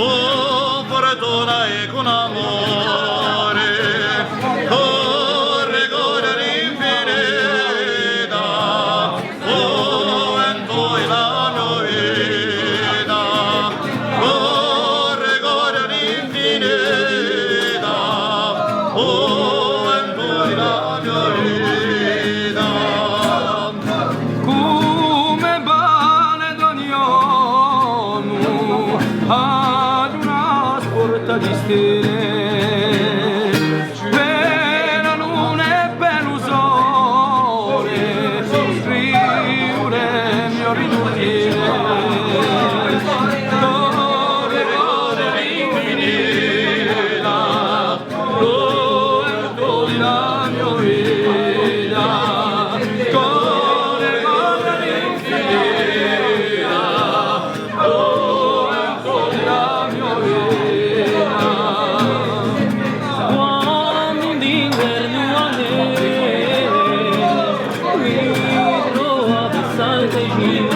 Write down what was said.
oh fortuna e con amore, corre corre all'infinita, oh en poi la mia vita, corre corre all'infinita, oh en poi la mia vita. Come vale d'ogni uomo ad una sporta di stelle, per la luna e per lo sole, scrivere il mio riduttiere. Dove corre l'infinita, dove corre la mia vita, corre l'infinita, dove corre la mia vita. Quando d'inverno a me mi trovo a Santa Gina.